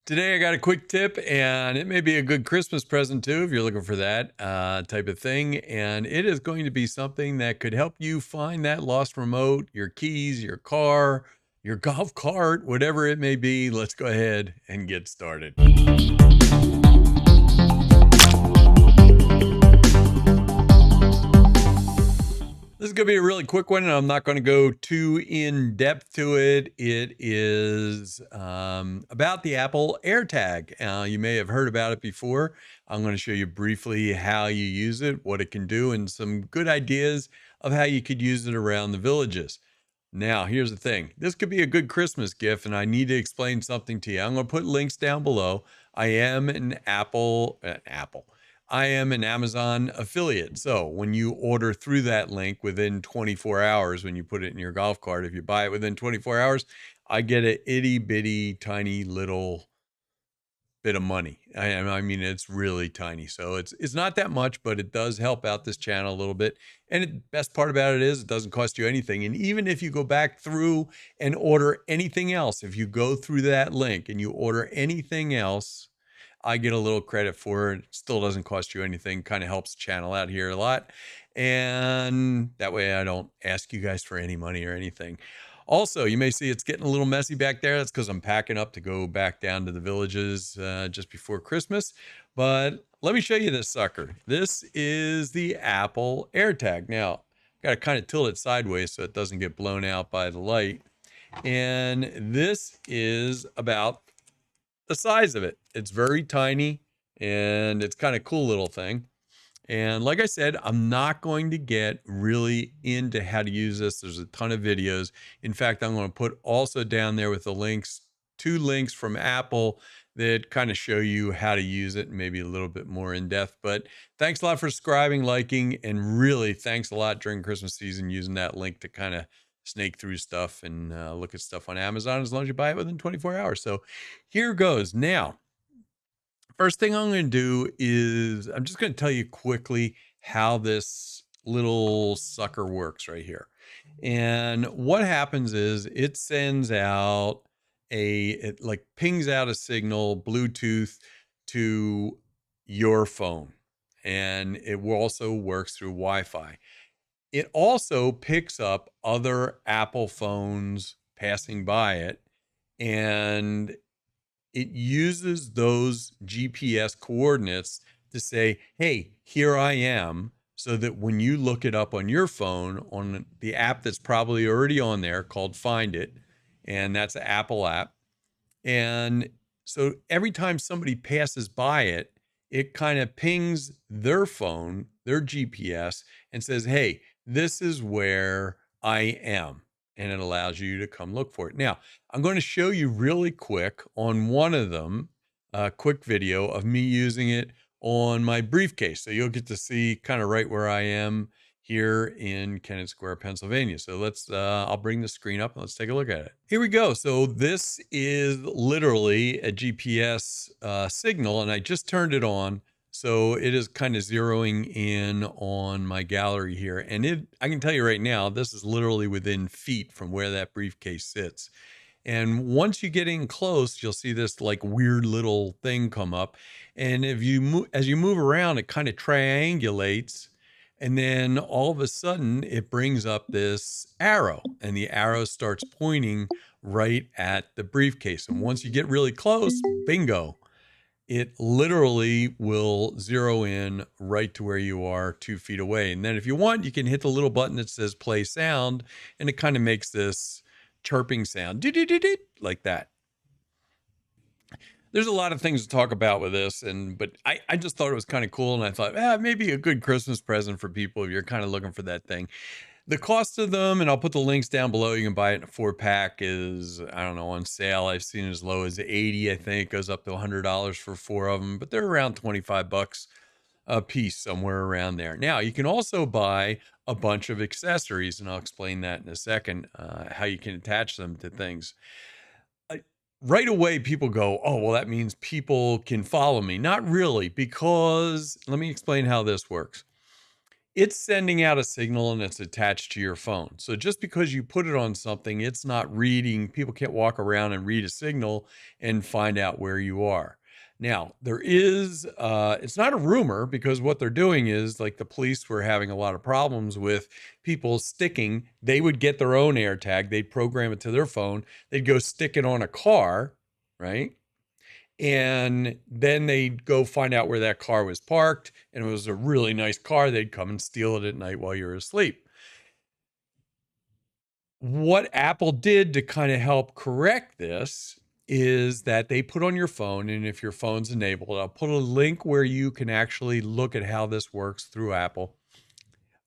Today, I got a quick tip, and it may be a good Christmas present too if you're looking for that type of thing. And it is going to be something that could help you find that lost remote, your keys, your car, your golf cart, whatever it may be. Let's go ahead and get started. This is going to be a really quick one, and I'm not going to go too in depth to it. It is about the Apple AirTag. You may have heard about it before. I'm going to show you briefly how you use it, what it can do, and some good ideas of how you could use it around the villages. Now, here's the thing. This could be a good Christmas gift, and I need to explain something to you. I'm going to put links down below. I am an I am an Amazon affiliate. So when you order through that link within 24 hours, when you put it in your golf cart, if you buy it within 24 hours, I get an itty bitty tiny little bit of money. I mean, it's really tiny. So it's not that much, but it does help out this channel a little bit. And the best part about it is it doesn't cost you anything. And even if you go back through and order anything else, if you go through that link and you order anything else, I get a little credit for it. It still doesn't cost you anything. Kind of helps the channel out here a lot. And that way I don't ask you guys for any money or anything. Also, you may see it's getting a little messy back there. That's because I'm packing up to go back down to the villages just before Christmas. But let me show you this sucker. This is the Apple AirTag. Now, got to kind of tilt it sideways so it doesn't get blown out by the light. And this is about the size of it. It's very tiny and it's kind of cool little thing. And like I said, I'm not going to get really into how to use this. There's a ton of videos. In fact, I'm going to put also down there with the links, 2 links from Apple that kind of show you how to use it, maybe a little bit more in depth. But thanks a lot for subscribing, liking, and really thanks a lot during Christmas season using that link to kind of snake through stuff and look at stuff on Amazon as long as you buy it within 24 hours. So here goes. Now, first thing I'm going to do is I'm just going to tell you quickly how this little sucker works right here. And what happens is it sends out it like pings out a signal Bluetooth to your phone. And it also works through Wi-Fi. It also picks up other Apple phones passing by it, and it uses those GPS coordinates to say, hey, here I am, so that when you look it up on your phone, on the app that's probably already on there called Find It, and that's an Apple app. And so every time somebody passes by it, it kind of pings their phone, their GPS, and says, hey, this is where I am. And it allows you to come look for it. Now, I'm going to show you really quick on one of them, a quick video of me using it on my briefcase. So you'll get to see kind of right where I am here in Kennett Square, Pennsylvania. So I'll bring the screen up and let's take a look at it. Here we go. So this is literally a GPS signal, and I just turned it on. So it is kind of zeroing in on my gallery here. And I can tell you right now, this is literally within feet from where that briefcase sits. And once you get in close, you'll see this like weird little thing come up. And as you move around, it kind of triangulates. And then all of a sudden it brings up this arrow, and the arrow starts pointing right at the briefcase. And once you get really close, bingo, it literally will zero in right to where you are 2 feet away. And then if you want, you can hit the little button that says play sound, and it kind of makes this chirping sound like that. There's a lot of things to talk about with this, but I just thought it was kind of cool, and I thought, maybe a good Christmas present for people if you're kind of looking for that thing. The cost of them, and I'll put the links down below, you can buy it in a 4-pack, is, I don't know, on sale. I've seen as low as 80, I think, goes up to $100 for 4 of them, but they're around 25 bucks a piece, somewhere around there. Now, you can also buy a bunch of accessories, and I'll explain that in a second, how you can attach them to things. Right away, people go, oh, well, that means people can follow me. Not really, because let me explain how this works. It's sending out a signal and it's attached to your phone. So just because you put it on something, it's not reading. People can't walk around and read a signal and find out where you are. Now, there is, it's not a rumor because what they're doing is like the police were having a lot of problems with people sticking. They would get their own AirTag, they'd program it to their phone, they'd go stick it on a car, right? And then they'd go find out where that car was parked, and it was a really nice car. They'd come and steal it at night while you were asleep. What Apple did to kind of help correct this is that they put on your phone, and if your phone's enabled, I'll put a link where you can actually look at how this works through Apple.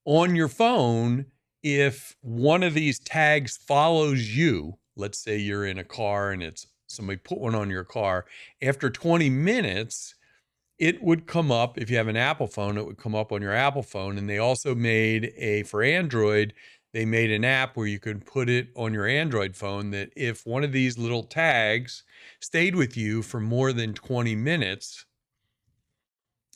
On your phone, if one of these tags follows you, let's say you're in a car and it's somebody put one on your car, after 20 minutes, it would come up. If you have an Apple phone, it would come up on your Apple phone. And they also made for Android, they made an app where you could put it on your Android phone that if one of these little tags stayed with you for more than 20 minutes,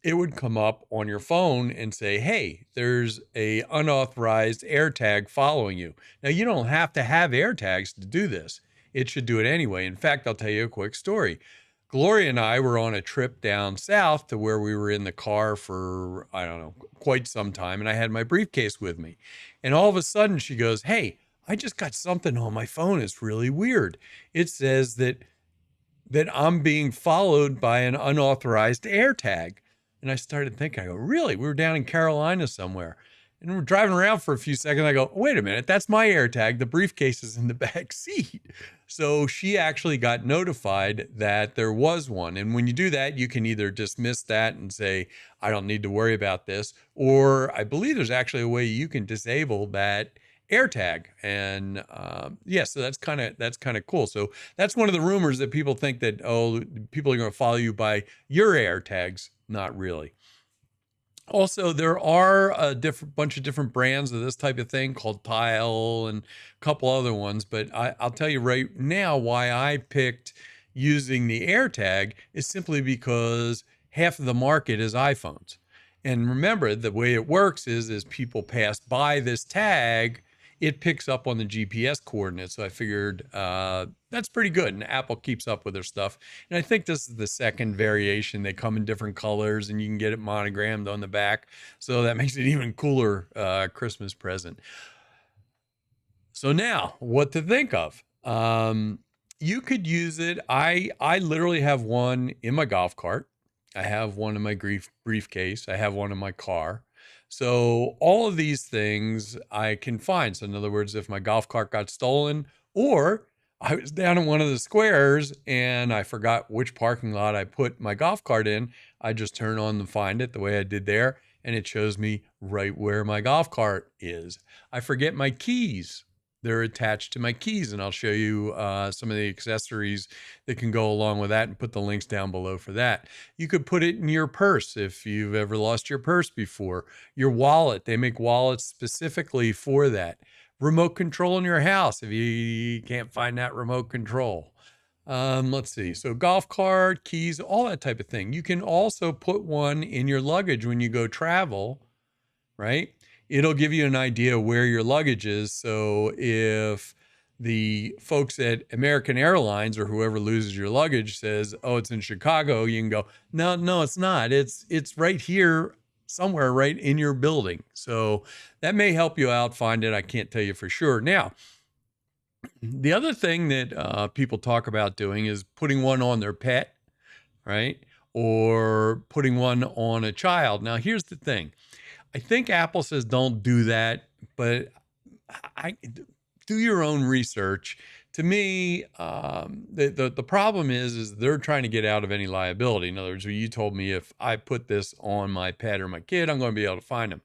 it would come up on your phone and say, hey, there's a unauthorized AirTag following you. Now, you don't have to have AirTags to do this. It should do it anyway. In fact, I'll tell you a quick story. Gloria and I were on a trip down south to where we were in the car for, I don't know, quite some time. And I had my briefcase with me. And all of a sudden she goes, hey, I just got something on my phone. It's really weird. It says that I'm being followed by an unauthorized AirTag. And I started thinking, I go, really? We were down in Carolina somewhere. And we're driving around for a few seconds. I go, wait a minute, that's my AirTag. The briefcase is in the back seat. So she actually got notified that there was one. And when you do that, you can either dismiss that and say, I don't need to worry about this. Or I believe there's actually a way you can disable that AirTag. And yeah, so that's kind of cool. So that's one of the rumors that people think that, oh, people are going to follow you by your AirTags. Not really. Also, there are a bunch of different brands of this type of thing called Tile and a couple other ones. But I'll tell you right now why I picked using the AirTag is simply because half of the market is iPhones. And remember, the way it works is as people pass by this tag, it picks up on the GPS coordinates. So I figured that's pretty good. And Apple keeps up with their stuff. And I think this is the second variation. They come in different colors and you can get it monogrammed on the back. So that makes it even cooler Christmas present. So now, what to think of? You could use it. I literally have one in my golf cart. I have one in my briefcase. I have one in my car. So all of these things I can find. So in other words, if my golf cart got stolen or I was down in one of the squares and I forgot which parking lot I put my golf cart in, I just turn on the Find It the way I did there, and it shows me right where my golf cart is. I forget my keys. They're attached to my keys, and I'll show you some of the accessories that can go along with that and put the links down below for that. You could put it in your purse if you've ever lost your purse before. Your wallet, they make wallets specifically for that. Remote control in your house if you can't find that remote control. Let's see. So golf cart, keys, all that type of thing. You can also put one in your luggage when you go travel, right? It'll give you an idea where your luggage is. So if the folks at American Airlines or whoever loses your luggage says, oh, it's in Chicago, you can go, no, it's not. It's right here somewhere right in your building. So that may help you out find it. I can't tell you for sure. Now, the other thing that people talk about doing is putting one on their pet, right? Or putting one on a child. Now, here's the thing. I think Apple says don't do that, but I do your own research. To me, the problem is they're trying to get out of any liability. In other words, you told me if I put this on my pet or my kid, I'm going to be able to find them.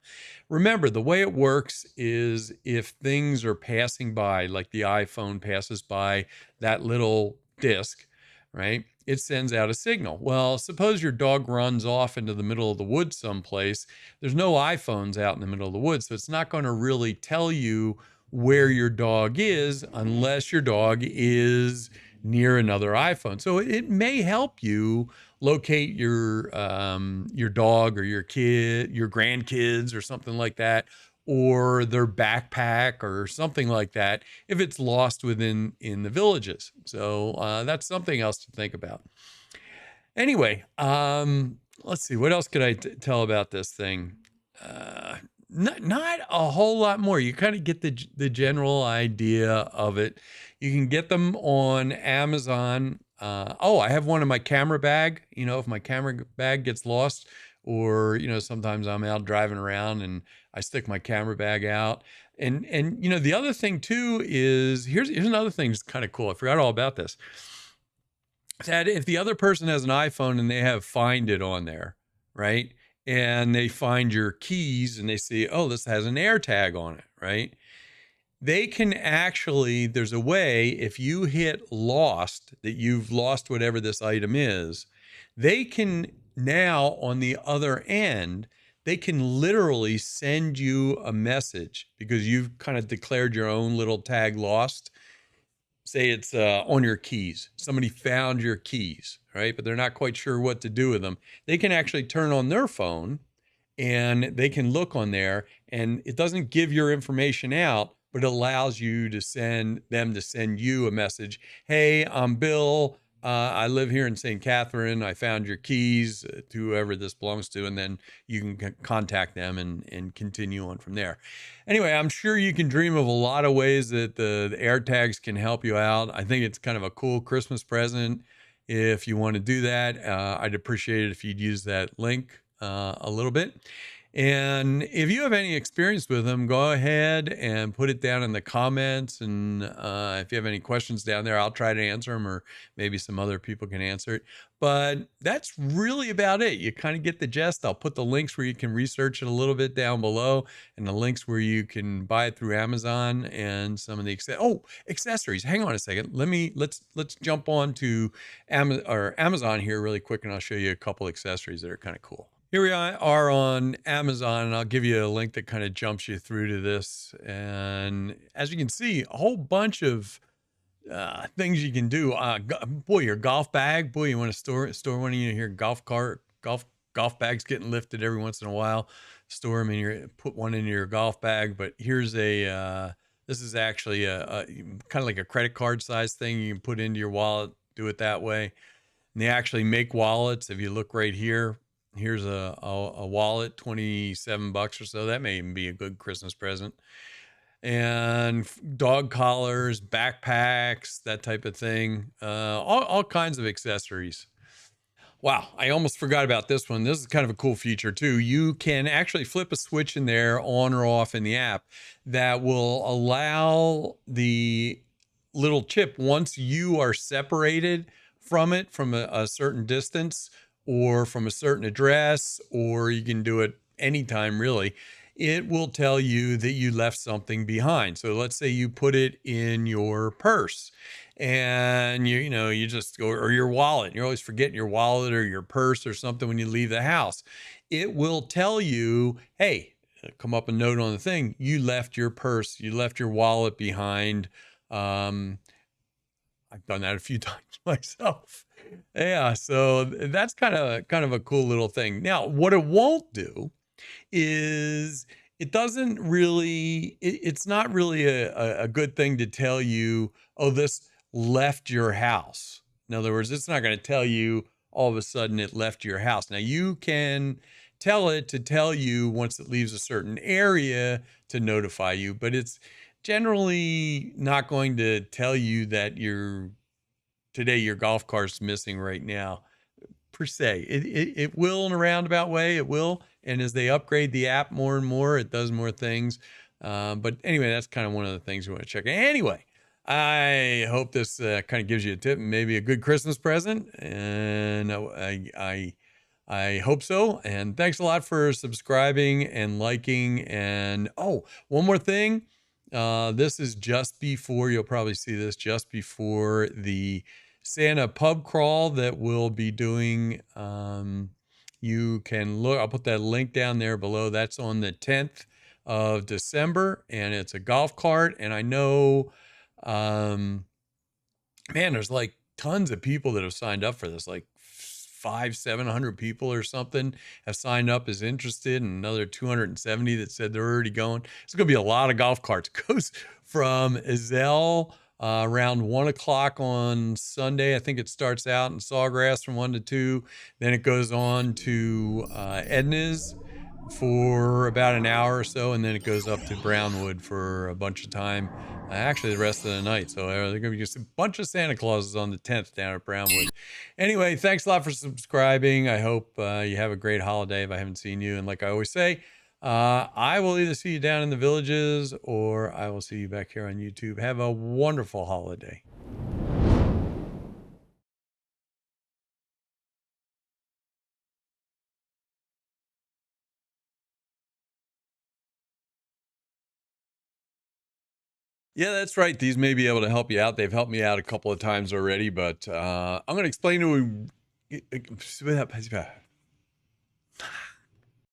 Remember, the way it works is if things are passing by, like the iPhone passes by that little disc, right? It sends out a signal. Well, suppose your dog runs off into the middle of the woods someplace. There's no iPhones out in the middle of the woods, so it's not going to really tell you where your dog is unless your dog is near another iPhone. So it may help you locate your dog or your kid, your grandkids or something like that, or their backpack or something like that if it's lost within in the villages. So that's something else to think about. Anyway, let's see. What else could I tell about this thing? Not a whole lot more. You kind of get the general idea of it. You can get them on Amazon. Oh, I have one in my camera bag. You know, if my camera bag gets lost, or sometimes I'm out driving around and I stick my camera bag out. And the other thing too is here's another thing that's kind of cool. I forgot all about this. That if the other person has an iPhone and they have Find It on there, right? And they find your keys and they see, oh, this has an AirTag on it, right? They can actually, there's a way, if you hit lost, that you've lost whatever this item is, they can now on the other end, they can literally send you a message because you've kind of declared your own little tag lost. Say it's on your keys. Somebody found your keys, right? But they're not quite sure what to do with them. They can actually turn on their phone and they can look on there, and it doesn't give your information out, but it allows you to send you a message. Hey, I'm Bill. I live here in St. Catherine. I found your keys to whoever this belongs to, and then you can contact them and continue on from there. Anyway, I'm sure you can dream of a lot of ways that the AirTags can help you out. I think it's kind of a cool Christmas present. If you want to do that, I'd appreciate it if you'd use that link a little bit. And if you have any experience with them, go ahead and put it down in the comments. And if you have any questions down there, I'll try to answer them, or maybe some other people can answer it. But that's really about it. You kind of get the gist. I'll put the links where you can research it a little bit down below, and the links where you can buy it through Amazon and some of the accessories. Hang on a second. Let's jump on to Amazon here really quick, and I'll show you a couple accessories that are kind of cool. Here we are on Amazon, and I'll give you a link that kind of jumps you through to this. And as you can see, a whole bunch of things you can do. Boy, your golf bag. Boy, you want to store one of your golf golf bags getting lifted every once in a while. Store them put one in your golf bag. But here's this is actually a kind of like a credit card size thing you can put into your wallet. Do it that way. And they actually make wallets. If you look right here. Here's a wallet, $27 or so. That may even be a good Christmas present. And dog collars, backpacks, that type of thing. All kinds of accessories. Wow, I almost forgot about this one. This is kind of a cool feature too. You can actually flip a switch in there, on or off in the app, that will allow the little chip, once you are separated from it from a certain distance, or from a certain address, or you can do it anytime really, it will tell you that you left something behind. So let's say you put it in your purse and you just go, or your wallet, you're always forgetting your wallet or your purse or something when you leave the house. It will tell you, hey, come up a note on the thing, you left your purse, you left your wallet behind. I've done that a few times myself. Yeah, so that's kind of a cool little thing. Now, what it won't do is it's not really a good thing to tell you, oh, this left your house. In other words, it's not going to tell you all of a sudden it left your house. Now, you can tell it to tell you once it leaves a certain area to notify you, but it's generally not going to tell you that today your golf cart's missing right now, per se. It will in a roundabout way, it will. And as they upgrade the app more and more, it does more things. But anyway, that's kind of one of the things we want to check. Anyway, I hope this kind of gives you a tip, maybe a good Christmas present. And I hope so. And thanks a lot for subscribing and liking. And one more thing. This is just before, you'll probably see this just before the Santa pub crawl that we'll be doing. You can look, I'll put that link down there below. That's on the 10th of December, and it's a golf cart. And I know man, there's like tons of people that have signed up for this, like 700 people or something have signed up as interested, and another 270 that said they're already going. It's going to be a lot of golf carts. It goes from Ezell around 1 o'clock on Sunday. I think it starts out in Sawgrass from 1 to 2. Then it goes on to Edna's for about an hour or so, and then it goes up to Brownwood for a bunch of time. Actually, the rest of the night. So there's going to be just a bunch of Santa Clauses on the 10th down at Brownwood. Anyway, thanks a lot for subscribing. I hope you have a great holiday if I haven't seen you. And like I always say, I will either see you down in the villages or I will see you back here on YouTube. Have a wonderful holiday. Yeah, that's right. These may be able to help you out. They've helped me out a couple of times already, but I'm going to explain to